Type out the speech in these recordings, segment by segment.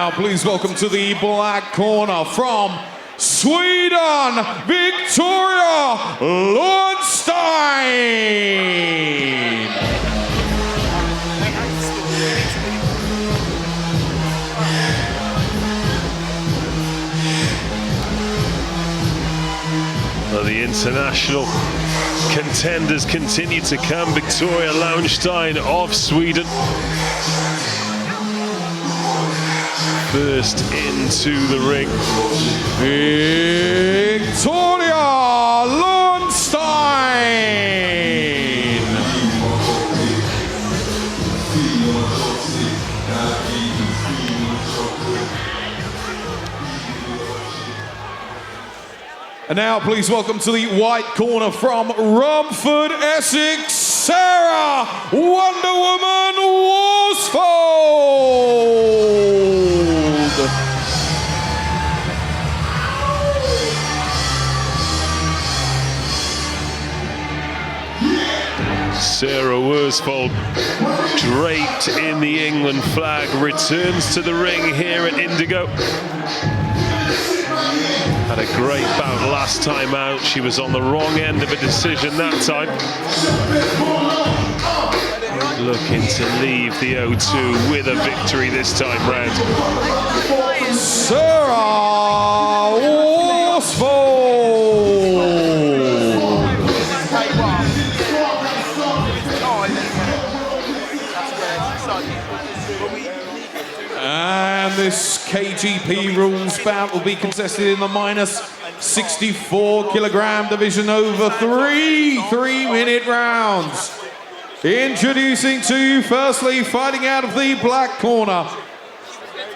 now, please welcome to the black corner from Sweden, Viktoria Lauenstein. Well, the international contenders continue to come. Viktoria Lauenstein of Sweden. First into the ring. Viktoria Lauenstein. And now please welcome to the white corner from Romford, Essex, Sarah Wonder Woman Worsfold. Sarah Worsfold, draped in the England flag, returns to the ring here at Indigo. Had a great bout last time out. She was on the wrong end of a decision that time. Looking to leave the O2 with a victory this time round. Sarah Worsfold. And this KGP rules bout will be contested in the minus 64 kilogram division over three 3-minute rounds. Introducing to you, firstly, fighting out of the black corner.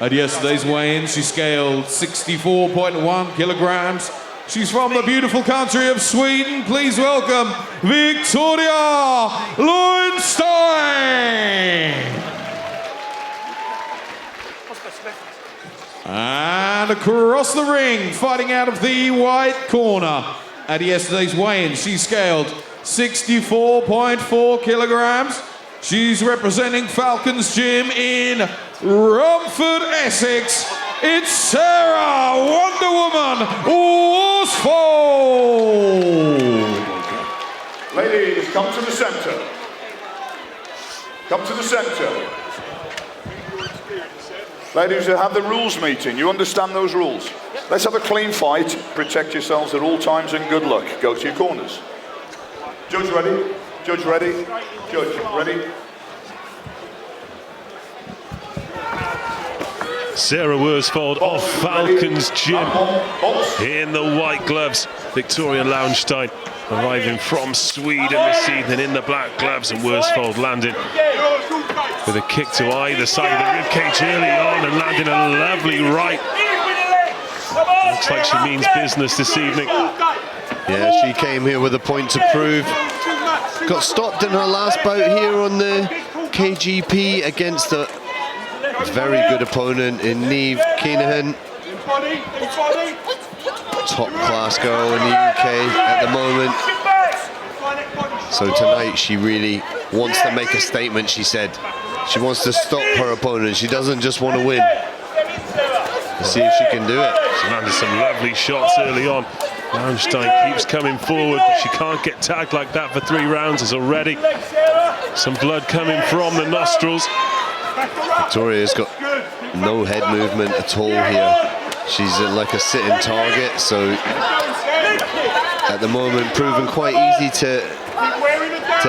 At yesterday's weigh-in, she scaled 64.1 kilograms. She's from the beautiful country of Sweden. Please welcome Viktoria Lauenstein. And across the ring, fighting out of the white corner. At yesterday's weigh-in, she scaled 64.4 kilograms. She's representing Falcons Gym in Romford, Essex. It's Sarah Wonder Woman Worsfold. Ladies, come to the center. Come to the center. Ladies, you have the rules meeting. You understand those rules. Let's have a clean fight. Protect yourselves at all times and good luck. Go to your corners. Judge ready? Judge ready? Judge ready? Sarah Worsfold of Falcons Gym in the white gloves. Viktoria Lauenstein arriving from Sweden this evening in the black gloves, and Worsfold landing with a kick to either side of the ribcage early on and landing a lovely right. Looks like she means business this evening. Yeah, she came here with a point to prove. Got stopped in her last bout here on the KGP against a very good opponent in Neve Keenahan. Top class girl in the UK at the moment. So tonight she really wants to make a statement, she said. She wants to stop her opponent. She doesn't just want to win. Let's see if she can do it. She landed some lovely shots early on. Lauenstein keeps coming forward, but she can't get tagged like that for 3 rounds. There's already some blood coming from the nostrils. Viktoria's got no head movement at all here. She's like a sitting target, so at the moment proving quite easy to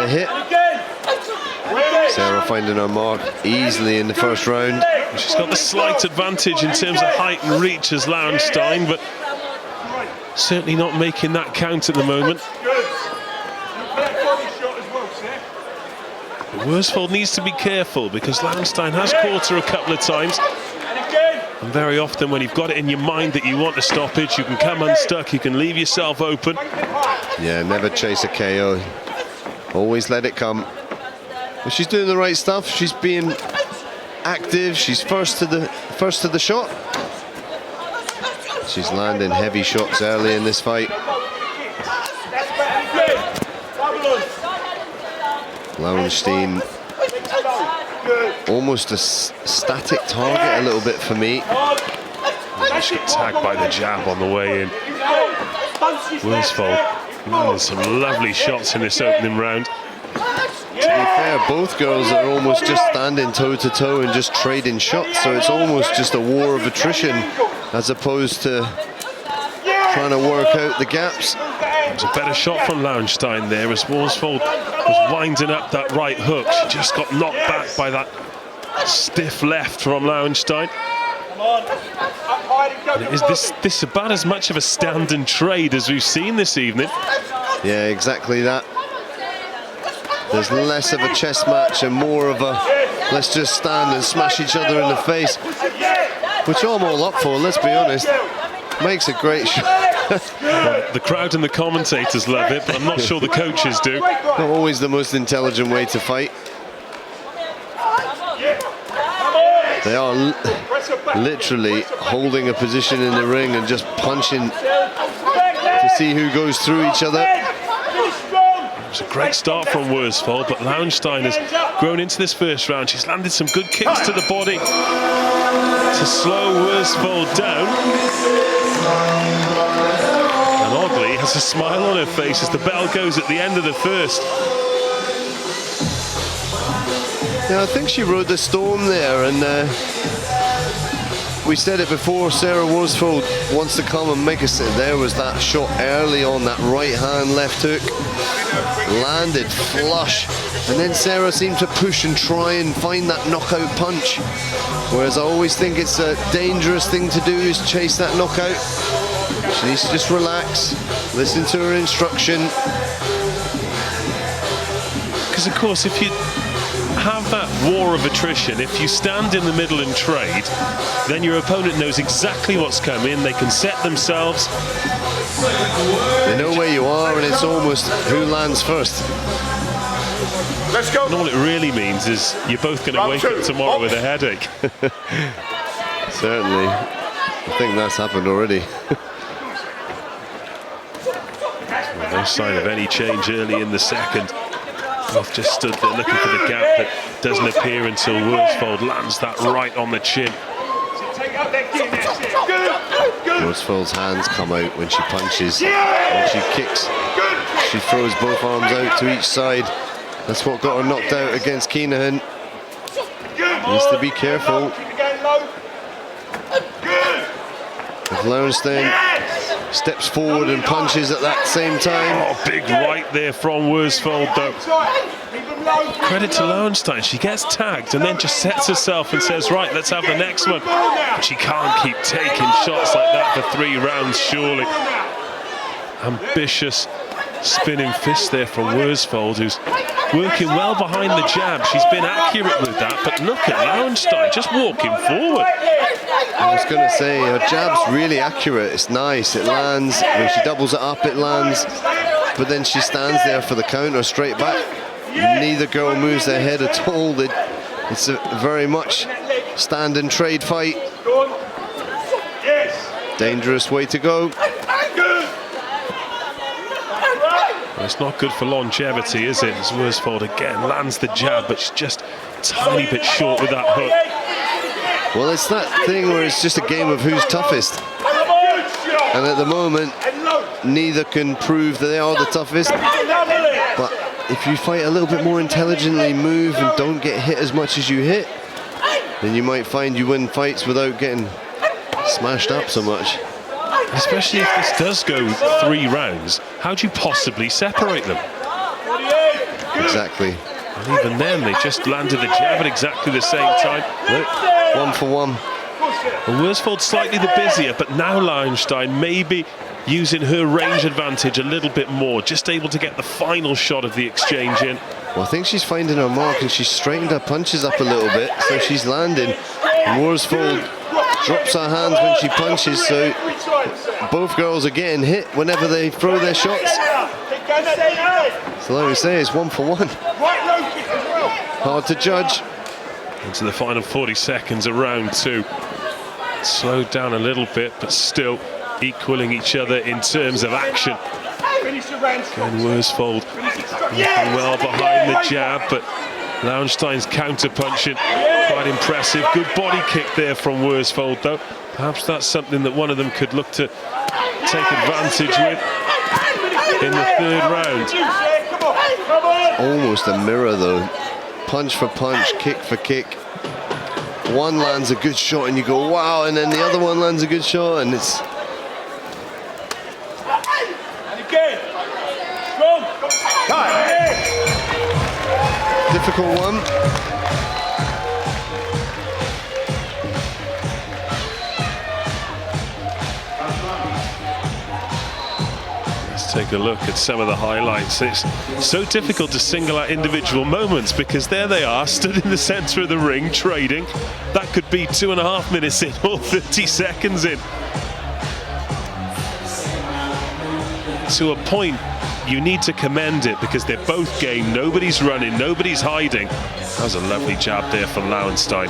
hit. Sarah finding her mark easily in the first round. She's got the slight advantage in terms of height and reach as Lauenstein, but certainly not making that count at the moment. But Worsfold needs to be careful because Lauenstein has caught her a couple of times. And very often when you've got it in your mind that you want a stoppage, you can come unstuck, you can leave yourself open. Yeah, never chase a KO. Always let it come. But she's doing the right stuff. She's being active. She's first to the shot. She's landing heavy shots early in this fight. Lauenstein almost a static target a little bit for me. She got tagged by the jab on the way in. Worsfold landed some lovely shots in this opening round. To be fair, both girls are almost just standing toe-to-toe and just trading shots, so it's almost just a war of attrition as opposed to trying to work out the gaps. It was a better shot from Lauenstein there as Worsfold was winding up that right hook. She just got knocked back by that stiff left from Lauenstein. And it is this about as much of a stand and trade as we've seen this evening. Yeah, exactly that. There's less of a chess match and more of a let's just stand and smash each other in the face, which I'm all up for, let's be honest. Makes a great shot. Well, the crowd and the commentators love it, but I'm not sure the coaches do. Not always the most intelligent way to fight. They are literally holding a position in the ring and just punching to see who goes through each other. It was a great start from Worsfold, but Lauenstein has grown into this first round. She's landed some good kicks to the body to slow Worsfold down. And oddly has a smile on her face as the bell goes at the end of the first. Yeah, I think she rode the storm there, and we said it before, Sarah Worsfold wants to come and make us. There was that shot early on, that right hand left hook, landed flush, and then Sarah seemed to push and try and find that knockout punch, whereas I always think it's a dangerous thing to do is chase that knockout. She needs to just relax, listen to her instruction. Because of course if you have that war of attrition, if you stand in the middle and trade, then your opponent knows exactly what's coming. They can set themselves. They know where you are, and it's almost who lands first. Let's go. And all it really means is you're both going to wake up tomorrow with a headache. Certainly. I think that's happened already. No sign of any change early in the second. Both just stood there looking for the gap that doesn't appear until Worsfold lands that right on the chin. Worsfold's hands come out when she punches. When she kicks, she throws both arms out to each side. That's what got her knocked out against Keenan. Needs to be careful. If Lauenstein steps forward and punches at that same time. Oh, big right there from Worsfold though. Credit to Lauenstein, she gets tagged and then just sets herself and says, right, let's have the next one. But she can't keep taking shots like that for 3 rounds, surely. Ambitious spinning fist there from Worsfold, who's working well behind the jab. She's been accurate with that, but look at Lauenstein just walking forward. I was going to say, her jab's really accurate. It's nice, it lands. When she doubles it up, it lands. But then she stands there for the counter straight back. Neither girl moves their head at all. It's a very much stand and trade fight. Dangerous way to go. Well, it's not good for longevity, is it? As Worsfold again lands the jab, but she's just a tiny bit short with that hook. Well, it's that thing where it's just a game of who's toughest. And at the moment, neither can prove that they are the toughest. But if you fight a little bit more intelligently, move and don't get hit as much as you hit, then you might find you win fights without getting smashed up so much. Especially if this does go 3 rounds, how do you possibly separate them? Exactly. And even then, they just landed the jab at exactly the same time. Look, 1 for 1. Well, Worsfold's slightly the busier, but now Lauenstein maybe using her range advantage a little bit more, just able to get the final shot of the exchange in. Well, I think she's finding her mark and she's straightened her punches up a little bit, so she's landing. Worsfold drops her hands when she punches, so both girls are getting hit whenever they throw their shots. So like we say, it's 1 for 1. Hard to judge. Into the final 40 seconds of round 2. Slowed down a little bit, but still equaling each other in terms of action. Again, Worsfold well behind the jab, but Lauenstein's counter punching Quite impressive. Good body kick there from Worsfold, though. Perhaps that's something that one of them could look to take advantage with in the third round. Almost a mirror, though. Punch for punch, kick for kick. One lands a good shot and you go, wow, and then the other one lands a good shot, and it's... difficult one. Let's take a look at some of the highlights. It's so difficult to single out individual moments because there they are, stood in the centre of the ring, trading. That could be 2.5 minutes in or 30 seconds in. To a point, you need to commend it because they're both game. Nobody's running, nobody's hiding. That was a lovely jab there from Lauenstein.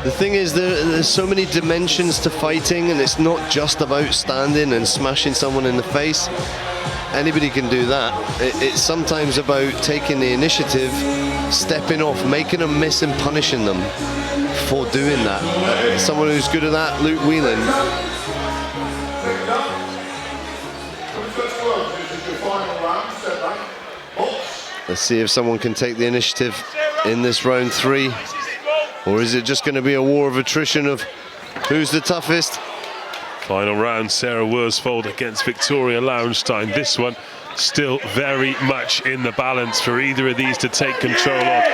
The thing is, there's so many dimensions to fighting, and it's not just about standing and smashing someone in the face. Anybody can do that. It's sometimes about taking the initiative, stepping off, making them miss and punishing them for doing that. Someone who's good at that, Luke Whelan. Let's see if someone can take the initiative in this round 3. Or is it just going to be a war of attrition of who's the toughest? Final round, Sarah Worsfold against Viktoria Lauenstein. This one still very much in the balance for either of these to take control of.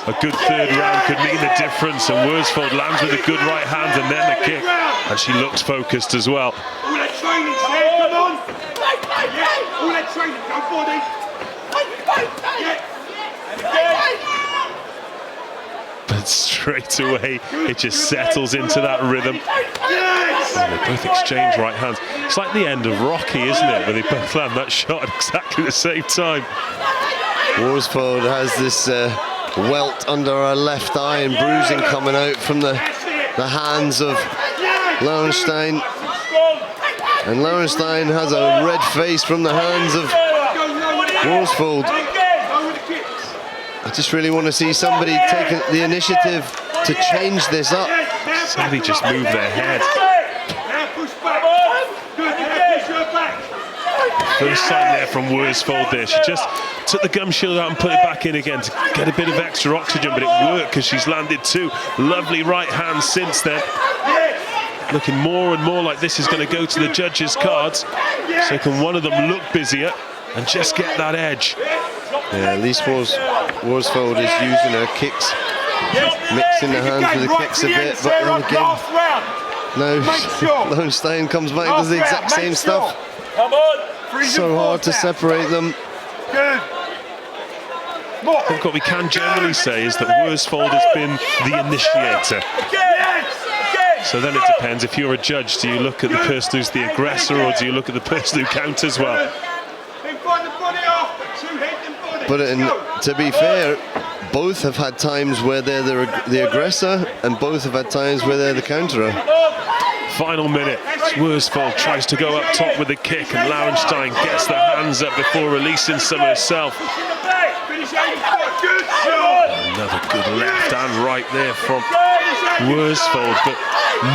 A good third round could mean the difference, and Worsfold lands with a good right hand and then the kick. And she looks focused as well. All that training, come on! All that training, go body! But straight away, it just settles into that rhythm. And they both exchange right hands. It's like the end of Rocky, isn't it? Where they both land that shot at exactly the same time. Worsfold has this welt under her left eye and bruising coming out from the hands of Lauenstein. And Lauenstein has a red face from the hands of Worsfold. I just really want to see somebody take the initiative to change this up. Somebody just move their head. First sign there from Worsfold there. She just took the gum shield out and put it back in again to get a bit of extra oxygen, but it worked because she's landed 2 lovely right hands since then. Looking more and more like this is going to go to the judges' cards. So can one of them look busier and just get that edge? Yeah, at least Worsfold is using her kicks, mixing the hands with the kicks a bit, but then again, no, Lauenstein comes back and does the exact same stuff. So hard to separate them. I think what we can generally say is that Worsfold has been the initiator. So then it depends, if you're a judge, do you look at the person who's the aggressor or do you look at the person who counters well? But to be fair, both have had times where they're the aggressor and both have had times where they're the counterer. Final minute, Worsfold tries to go up top with the kick and Lauenstein gets the hands up before releasing some herself. Another good left and right there from Worsfold, but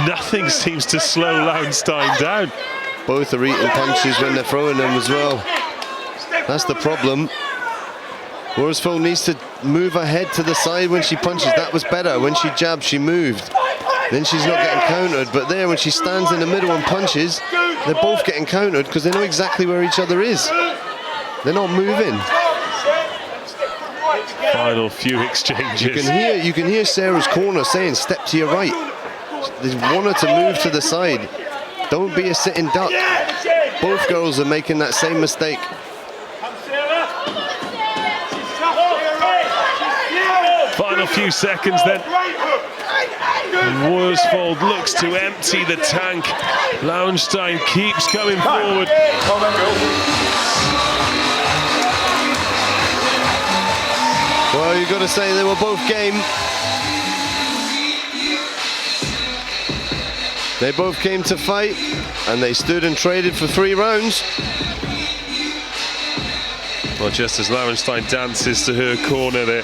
nothing seems to slow Lauenstein down. Both are eating punches when they're throwing them as well. That's the problem. Worsfold needs to move her head to the side when she punches. That was better. When she jabbed, she moved. Then she's not getting countered. But there, when she stands in the middle and punches, they're both getting countered because they know exactly where each other is. They're not moving. Final few exchanges. You can hear Sarah's corner saying, "Step to your right." They want her to move to the side. Don't be a sitting duck. Both girls are making that same mistake. Final few seconds then. And Worsfold looks to empty the tank. Lauenstein keeps going forward. Well, you've got to say they were both game. They both came to fight, and they stood and traded for 3 rounds. Well, just as Lauenstein dances to her corner there,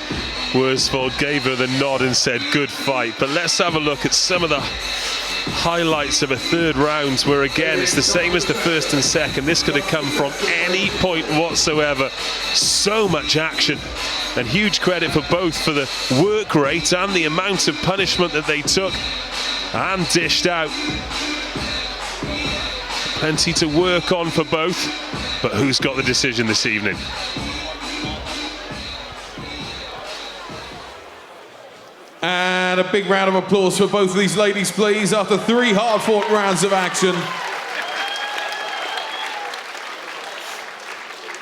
Worsfold gave her the nod and said, good fight. But let's have a look at some of the highlights of a third round, where again it's the same as the first and second. This could have come from any point whatsoever. So much action, and huge credit for both for the work rate and the amount of punishment that they took and dished out. Plenty to work on for both, but who's got the decision this evening? And a big round of applause for both of these ladies, please, after 3 hard-fought rounds of action.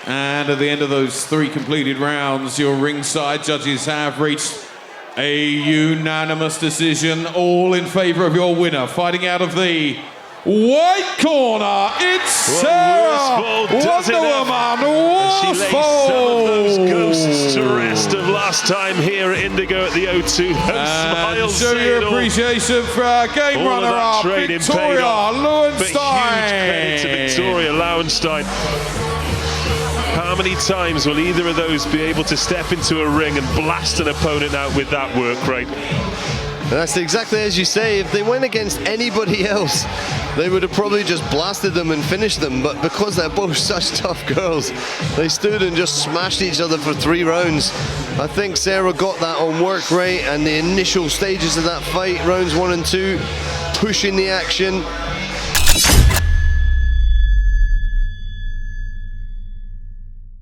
And at the end of those 3 completed rounds, your ringside judges have reached a unanimous decision, all in favor of your winner. Fighting out of the white corner, it's Sarah Wonder Woman Worsfold. She lays some of those ghosts to Worsfold. rest of last time here at Indigo at the O2. Those smiles Show say your it all. appreciation for our game All of that runner-up, training paid Viktoria off. But huge credit to Lauenstein. Viktoria Lauenstein. How many times will either of those be able to step into a ring and blast an opponent out with that work rate? And that's exactly as you say. If they went against anybody else, they would have probably just blasted them and finished them. But because they're both such tough girls, they stood and just smashed each other for 3 rounds. I think Sarah got that on work rate and the initial stages of that fight, rounds 1 and 2, pushing the action,